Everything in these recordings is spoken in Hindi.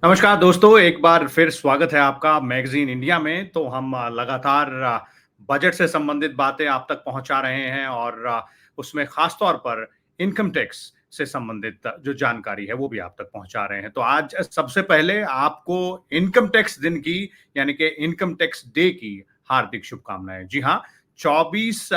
नमस्कार दोस्तों, एक बार फिर स्वागत है आपका मैगज़ीन इंडिया में। तो हम लगातार बजट से संबंधित बातें आप तक पहुँचा रहे हैं और उसमें ख़ास तौर पर इनकम टैक्स से संबंधित जो जानकारी है, वो भी आप तक पहुँचा रहे हैं। तो आज सबसे पहले आपको इनकम टैक्स दिन की, यानी कि इनकम टैक्स डे की हार्दिक शुभकामनाएँ। जी हाँ, 24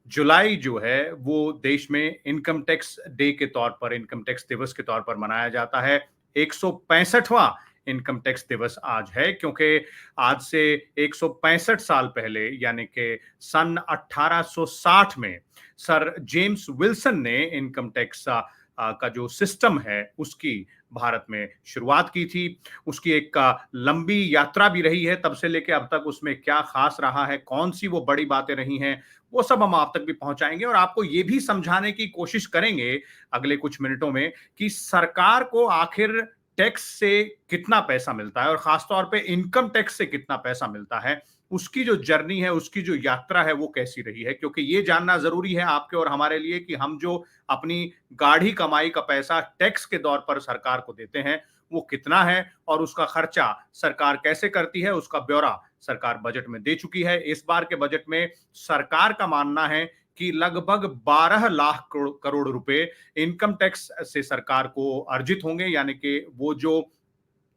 जुलाई जो है, वो देश में इनकम टैक्स डे के तौर पर, इनकम टैक्स दिवस के तौर पर मनाया जाता है। 165वां इनकम टैक्स दिवस आज है, क्योंकि आज से 165 साल पहले यानी कि सन 1860 में सर जेम्स विल्सन ने इनकम टैक्स का जो सिस्टम है उसकी भारत में शुरुआत की थी। उसकी एक लंबी यात्रा भी रही है तब से लेके अब तक। उसमें क्या खास रहा है, कौन सी वो बड़ी बातें रही हैं, वो सब हम आप तक भी पहुंचाएंगे और आपको ये भी समझाने की कोशिश करेंगे अगले कुछ मिनटों में कि सरकार को आखिर टैक्स से कितना पैसा मिलता है और खासतौर पे इनकम टैक्स से कितना पैसा मिलता है। उसकी जो जर्नी है, उसकी जो यात्रा है, वो कैसी रही है, क्योंकि ये जानना जरूरी है आपके और हमारे लिए कि हम जो अपनी गाढ़ी कमाई का पैसा टैक्स के तौर पर सरकार को देते हैं, वो कितना है और उसका खर्चा सरकार कैसे करती है, उसका ब्यौरा सरकार बजट में दे चुकी है। इस बार के बजट में सरकार का मानना है कि लगभग 12 लाख करोड़ रुपए इनकम टैक्स से सरकार को अर्जित होंगे, यानी कि वो जो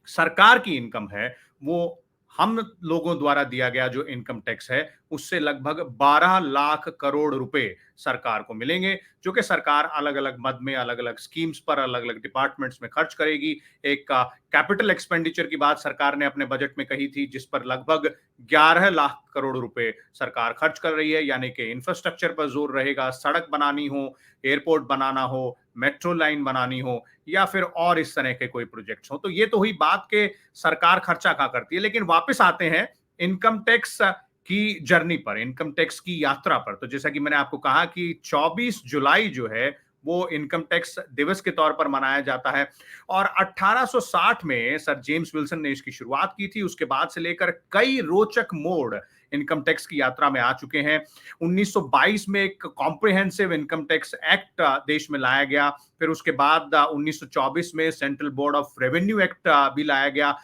सरकार की इनकम है, वो हम लोगों द्वारा दिया गया जो इनकम टैक्स है, उससे लगभग 12 लाख करोड़ रुपए सरकार को मिलेंगे, जो कि सरकार अलग-अलग मद में, अलग-अलग स्कीम्स पर, अलग-अलग डिपार्टमेंट्स में खर्च करेगी। एक कैपिटल एक्सपेंडिचर की बात सरकार ने अपने बजट में कही थी, जिस पर लगभग 11 लाख करोड़ रुपए सरकार खर्च कर रही है, यानी कि इंफ्रास्ट्रक्चर पर जोर रहेगा। सड़क बनानी हो, एयरपोर्ट बनाना हो, मेट्रो लाइन बनानी हो या फिर और इस तरह के कोई प्रोजेक्ट्स हो। तो ये तो हुई बात के सरकार खर्चा क्या करती है, लेकिन वापस आते हैं इनकम टैक्स की जर्नी पर, इनकम टैक्स की यात्रा पर। तो जैसा कि मैंने आपको कहा कि 24 जुलाई जो है वो इनकम टैक्स दिवस के तौर पर मनाया जाता है और 1860 में सर जेम्स विल्सन ने इसकी शुरुआत की थी। उसके बाद से लेकर कई रोचक मोड़ इनकम टैक्स की यात्रा में आ चुके हैं। 1922 में एक कॉम्प्रिहेंसिव इनकम टैक्स एक्ट देश में लाया गया। फिर उसके बाद 1924 में central board of revenue act भी लाया गया।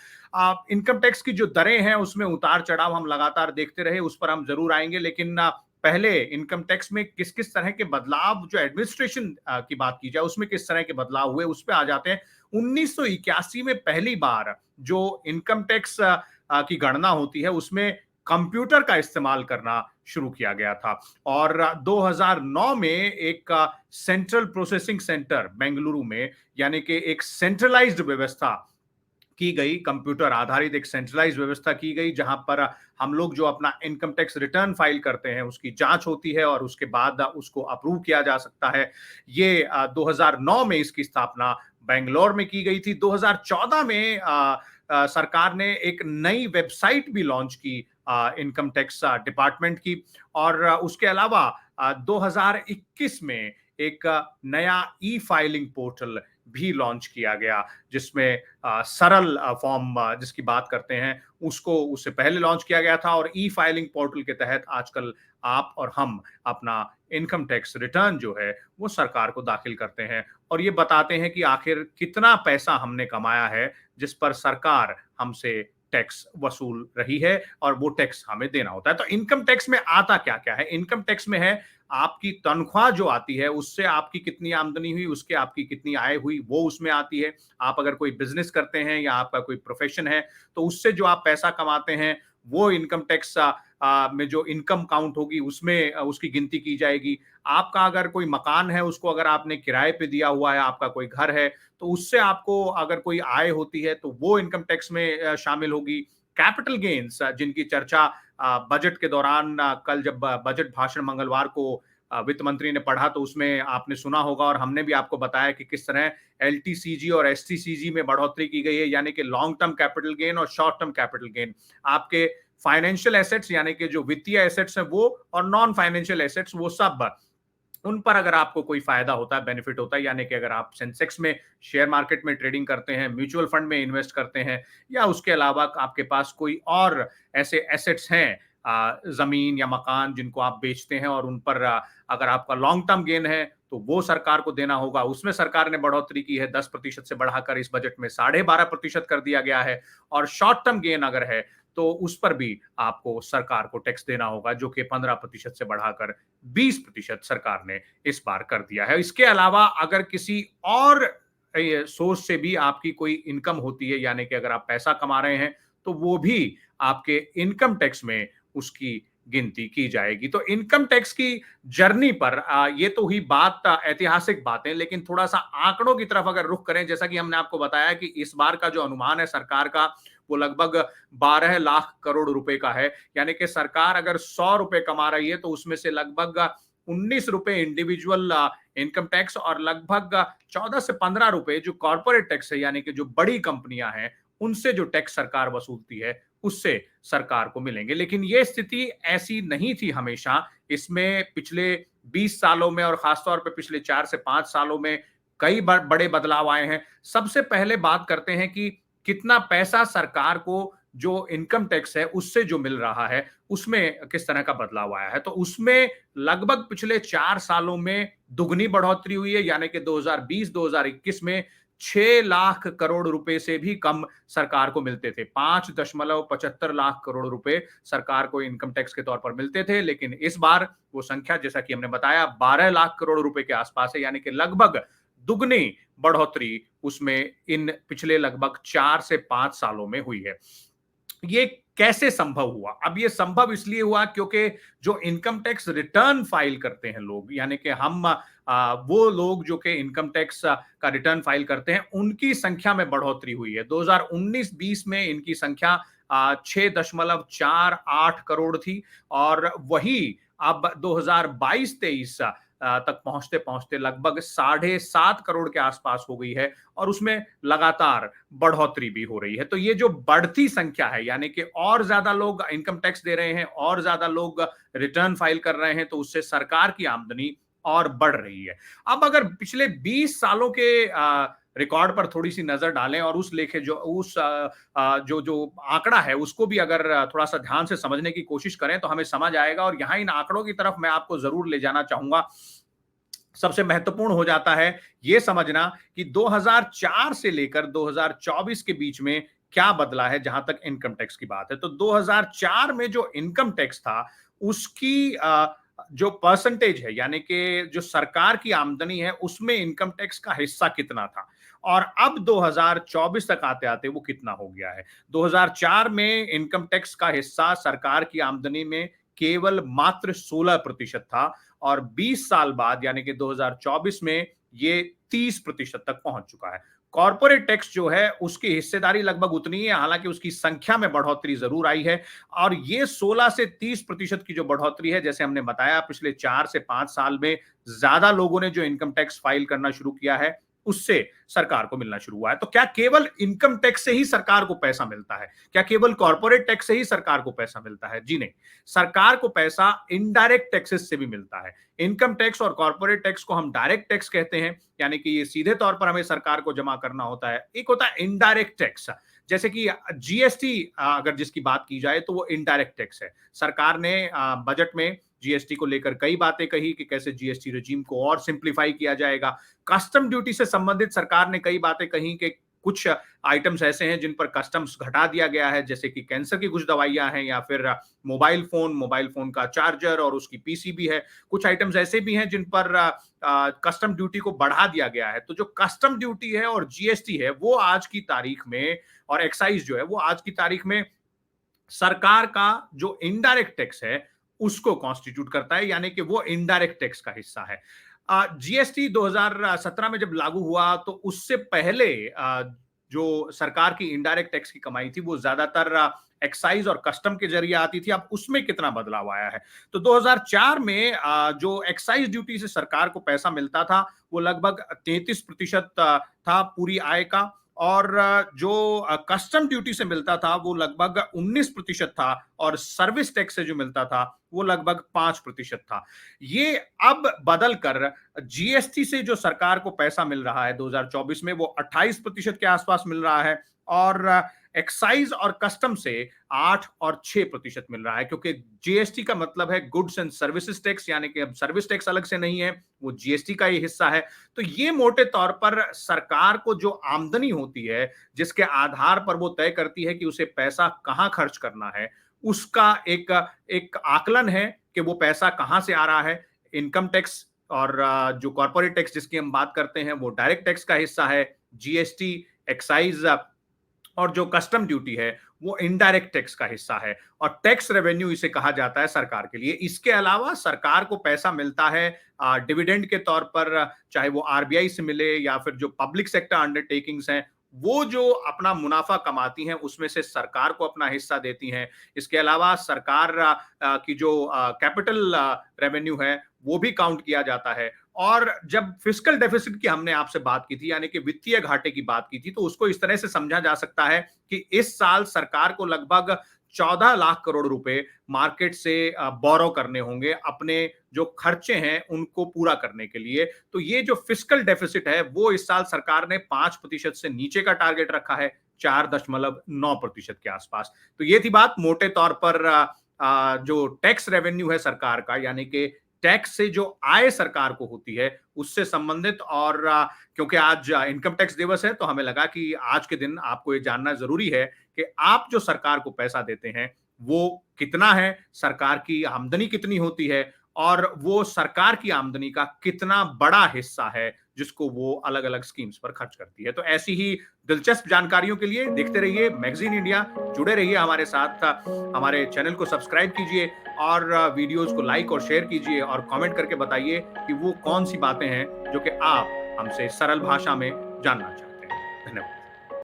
इनकम टैक्स की जो दरें हैं उसमें उतार चढ़ाव हम लगातार देखते रहे, उस पर हम जरूर आएंगे, लेकिन पहले इनकम टैक्स में किस किस तरह के बदलाव, जो एडमिनिस्ट्रेशन की बात की जाए उसमें किस तरह के बदलाव हुए, उस पर आ जाते हैं। 1981 में पहली बार जो इनकम टैक्स की गणना होती है उसमें कंप्यूटर का इस्तेमाल करना शुरू किया गया था और 2009 में एक सेंट्रल प्रोसेसिंग सेंटर बेंगलुरु में, यानी कि एक सेंट्रलाइज्ड व्यवस्था की गई, कंप्यूटर आधारित एक सेंट्रलाइज व्यवस्था की गई, जहां पर हम लोग जो अपना इनकम टैक्स रिटर्न फाइल करते हैं उसकी जांच होती है और उसके बाद उसको अप्रूव किया जा सकता है। ये 2009 में इसकी स्थापना बेंगलोर में की गई थी। 2014 में सरकार ने एक नई वेबसाइट भी लॉन्च की इनकम टैक्स डिपार्टमेंट की और उसके अलावा 2021 में एक नया ई फाइलिंग पोर्टल भी लॉन्च किया गया, जिसमें सरल फॉर्म जिसकी बात करते हैं उसको उससे पहले लॉन्च किया गया था और ई फाइलिंग पोर्टल के तहत आजकल आप और हम अपना इनकम टैक्स रिटर्न जो है वो सरकार को दाखिल करते हैं और ये बताते हैं कि आखिर कितना पैसा हमने कमाया है जिस पर सरकार हमसे टैक्स वसूल रही है और वो टैक्स हमें देना होता है। तो इनकम टैक्स में आता क्या क्या है? इनकम टैक्स में है आपकी तनख्वाह जो आती है उससे आपकी कितनी आमदनी हुई, उसके आपकी कितनी आय हुई, वो उसमें आती है। आप अगर कोई बिजनेस करते हैं या आपका कोई प्रोफेशन है तो उससे जो आप पैसा कमाते हैं वो इनकम टैक्स में जो इनकम काउंट होगी उसमें उसकी गिनती की जाएगी। आपका अगर कोई मकान है उसको अगर आपने किराए पे दिया हुआ है, आपका कोई घर है, तो उससे आपको अगर कोई आय होती है तो वो इनकम टैक्स में शामिल होगी। कैपिटल गेन्स जिनकी चर्चा बजट के दौरान कल जब बजट भाषण मंगलवार को वित्त मंत्री ने पढ़ा तो उसमें आपने सुना होगा और हमने भी आपको बताया कि किस तरह एलटीसीजी और एसटीसीजी में बढ़ोतरी की गई है, यानी कि लॉन्ग टर्म कैपिटल गेन और शॉर्ट टर्म कैपिटल गेन। आपके फाइनेंशियल एसेट्स यानी कि जो वित्तीय एसेट्स हैं वो और नॉन फाइनेंशियल एसेट्स वो सब, उन पर अगर आपको कोई फायदा होता है, बेनिफिट होता है, यानी कि अगर आप सेंसेक्स में शेयर मार्केट में ट्रेडिंग करते हैं, म्यूचुअल फंड में इन्वेस्ट करते हैं या उसके अलावा आपके पास कोई और ऐसे एसेट्स हैं, जमीन या मकान जिनको आप बेचते हैं और उन पर अगर आपका लॉन्ग टर्म गेन है तो वो सरकार को देना होगा। उसमें सरकार ने बढ़ोतरी की है, 10% से बढ़ाकर इस बजट में 12.5% कर दिया गया है। और शॉर्ट टर्म गेन अगर है तो उस पर भी आपको सरकार को टैक्स देना होगा, जो कि 15% से बढ़ाकर 20% सरकार ने इस बार कर दिया है। इसके अलावा अगर किसी और सोर्स से भी आपकी कोई इनकम होती है, यानी कि अगर आप पैसा कमा रहे हैं, तो वो भी आपके इनकम टैक्स में उसकी गिनती की जाएगी। तो इनकम टैक्स की जर्नी पर ये तो हुई बात, ऐतिहासिक बातें, लेकिन थोड़ा-सा आंकड़ों की तरफ अगर रुख करें, जैसा कि हमने आपको बताया कि इस बार का जो अनुमान है सरकार का, वो लगभग 12 लाख करोड़ रुपए का है। यानी कि सरकार अगर 100 रुपए कमा रही है, तो उसमें से लगभग 19 रुपए इंडिविजुअल इनकम टैक्स और लगभग 14 से 15 रुपए जो कॉर्पोरेट टैक्स है, यानी कि जो बड़ी कंपनियां हैं, उनसे जो टैक्स सरकार वसूलती है, उससे सरकार को मिलेंगे। लेकिन ये स्थिति ऐसी नहीं थी हमेशा। इसमें पिछले 20 सालों में और खासतौर पे पिछले 4 से 5 सालों में कई बड़े बदलाव आए हैं। सबसे पहले बात करते हैं कि कितना पैसा सरकार को जो इनकम टैक्स है उससे जो मिल रहा है, उसमें किस तरह का बदलाव आया है। तो उसमें लगभग पिछले 4 सालों में दुगनी बढ़ोतरी हुई है, यानी कि 2020-2021 में 6 लाख करोड़ रुपए से भी कम सरकार को मिलते थे। 5.75 लाख करोड़ रुपए सरकार को इनकम टैक्स के तौर पर मिलते थे, लेकिन इस बार वो संख्या, जैसा कि हमने बताया, 12 लाख करोड़ रुपए के आसपास है, यानी कि लगभग दुगनी बढ़ोतरी उसमें इन पिछले लगभग 4 से 5 सालों में हुई है। ये कैसे संभव हुआ? अब ये संभव इसलिए हुआ क्योंकि जो इनकम टैक्स रिटर्न फाइल करते हैं लोग, यानी कि हम वो लोग जो कि इनकम टैक्स का रिटर्न फाइल करते हैं, उनकी संख्या में बढ़ोतरी हुई है। 2019-20 में इनकी संख्या 6.48 करोड़ थी और वही अब 2022-23 तक पहुंचते पहुंचते लगभग 7.5 करोड़ के आसपास हो गई है और उसमें लगातार बढ़ोतरी भी हो रही है। तो ये जो बढ़ती संख्या है, यानी कि और ज्यादा लोग इनकम टैक्स दे रहे हैं, और ज्यादा लोग रिटर्न फाइल कर रहे हैं, तो उससे सरकार की आमदनी और बढ़ रही है। अब अगर पिछले 20 सालों के रिकॉर्ड पर थोड़ी सी नजर डालें और उस लेखे जो उस जो जो आंकड़ा है उसको भी अगर थोड़ा सा ध्यान से समझने की कोशिश करें, तो हमें समझ आएगा। और यहां इन आंकड़ों की तरफ मैं आपको जरूर ले जाना चाहूंगा। सबसे महत्वपूर्ण हो जाता है यह समझना कि 2004 से लेकर 2024 के बीच में क्या बदला है जहां तक इनकम टैक्स की बात है। तो 2004 में जो इनकम टैक्स था उसकी जो परसेंटेज है, यानी कि जो सरकार की आमदनी है उसमें इनकम टैक्स का हिस्सा कितना था, और अब 2024 तक आते आते वो कितना हो गया है। 2004 में इनकम टैक्स का हिस्सा सरकार की आमदनी में केवल मात्र 16% था और 20 साल बाद यानी कि 2024 में ये 30% तक पहुंच चुका है। कॉर्पोरेट टैक्स जो है उसकी हिस्सेदारी लगभग उतनी है, हालांकि उसकी संख्या में बढ़ोतरी जरूर आई है। और ये 16 से 30% की जो बढ़ोतरी है, जैसे हमने बताया, पिछले 4 से 5 साल में ज्यादा लोगों ने जो इनकम टैक्स फाइल करना शुरू किया है उससे सरकार को मिलना शुरू हुआ है। तो क्या केवल इनकम टैक्स से ही सरकार को पैसा मिलता है? क्या केवल कॉर्पोरेट टैक्स से ही सरकार को पैसा मिलता है? जी नहीं, सरकार को पैसा इनडायरेक्ट टैक्सेस से भी मिलता है। इनकम टैक्स और कॉर्पोरेट टैक्स को हम डायरेक्ट टैक्स कहते हैं, यानी कि ये सीधे तौर पर हमें सरकार को जमा करना होता है। एक होता है इनडायरेक्ट टैक्स, जैसे कि जीएसटी अगर जिसकी बात की जाए तो वो इनडायरेक्ट टैक्स है। सरकार ने बजट में जीएसटी को लेकर कई बातें कही कि कैसे जीएसटी रेजिम को और सिंप्लीफाई किया जाएगा। कस्टम ड्यूटी से संबंधित सरकार ने कई बातें कही कि कुछ आइटम्स ऐसे हैं जिन पर कस्टम्स घटा दिया गया है, जैसे कि कैंसर की कुछ दवाइयां हैं, या फिर मोबाइल फोन का चार्जर और उसकी पीसीबी है। कुछ आइटम्स ऐसे भी हैं जिन पर कस्टम ड्यूटी को बढ़ा दिया गया है। तो जो कस्टम ड्यूटी है और जीएसटी है वो आज की तारीख में, और एक्साइज जो है वो आज की तारीख में सरकार का जो इनडायरेक्ट टैक्स है उसको कॉन्स्टिट्यूट करता है, यानी कि वो इनडायरेक्ट टैक्स का हिस्सा है। जीएसटी 2017 में जब लागू हुआ तो उससे पहले जो सरकार की इनडायरेक्ट टैक्स की कमाई थी वो ज्यादातर एक्साइज और कस्टम के जरिए आती थी। अब उसमें कितना बदलाव आया है? तो 2004 में जो एक्साइज ड्यूटी से सरकार को पैसा मिलता था वो लगभग 33% था पूरी आय का, और जो कस्टम ड्यूटी से मिलता था वो लगभग 19% था, और सर्विस टैक्स से जो मिलता था वो लगभग 5% था। ये अब बदल कर जीएसटी से जो सरकार को पैसा मिल रहा है 2024 में वो 28% के आसपास मिल रहा है, और एक्साइज और कस्टम से 8 और 6% मिल रहा है, क्योंकि जीएसटी का मतलब है गुड्स एंड सर्विसेज टैक्स, यानी कि अब सर्विस टैक्स अलग से नहीं है, वो जीएसटी का ही हिस्सा है। तो ये मोटे तौर पर सरकार को जो आमदनी होती है, जिसके आधार पर वो तय करती है कि उसे पैसा कहां खर्च करना है, उसका एक एक आकलन है कि वो पैसा कहां से आ रहा है। इनकम टैक्स और जो कॉर्पोरेट टैक्स जिसकी हम बात करते हैं वो डायरेक्ट टैक्स का हिस्सा है, जीएसटी, एक्साइज और जो कस्टम ड्यूटी है वो इनडायरेक्ट टैक्स का हिस्सा है, और टैक्स रेवेन्यू इसे कहा जाता है सरकार के लिए। इसके अलावा सरकार को पैसा मिलता है डिविडेंड के तौर पर, चाहे वो आरबीआई से मिले या फिर जो पब्लिक सेक्टर अंडरटेकिंग्स हैं वो जो अपना मुनाफा कमाती हैं उसमें से सरकार को अपना हिस्सा देती हैं। इसके अलावा सरकार की जो कैपिटल रेवेन्यू है वो भी काउंट किया जाता है। और जब फिस्कल डेफिसिट की हमने आपसे बात की थी, यानी कि वित्तीय घाटे की बात की थी, तो उसको इस तरह से समझा जा सकता है कि इस साल सरकार को लगभग 14 लाख करोड़ रुपए मार्केट से बोरो करने होंगे अपने जो खर्चे हैं उनको पूरा करने के लिए। तो ये जो फिस्कल डेफिसिट है वो इस साल सरकार ने 5% से नीचे का टारगेट रखा है, 4.9% के आसपास। तो ये थी बात मोटे तौर पर जो टैक्स रेवेन्यू है सरकार का, यानी कि टैक्स से जो आय सरकार को होती है उससे संबंधित। और क्योंकि आज इनकम टैक्स दिवस है तो हमें लगा कि आज के दिन आपको ये जानना जरूरी है कि आप जो सरकार को पैसा देते हैं वो कितना है, सरकार की आमदनी कितनी होती है, और वो सरकार की आमदनी का कितना बड़ा हिस्सा है जिसको वो अलग अलग स्कीम्स पर खर्च करती है। तो ऐसी ही दिलचस्प जानकारियों के लिए देखते रहिए मैगजीन इंडिया, जुड़े रहिए हमारे साथ, हमारे चैनल को सब्सक्राइब कीजिए और वीडियोस को लाइक और शेयर कीजिए और कमेंट करके बताइए कि वो कौन सी बातें हैं जो कि आप हमसे सरल भाषा में जानना चाहते हैं। धन्यवाद।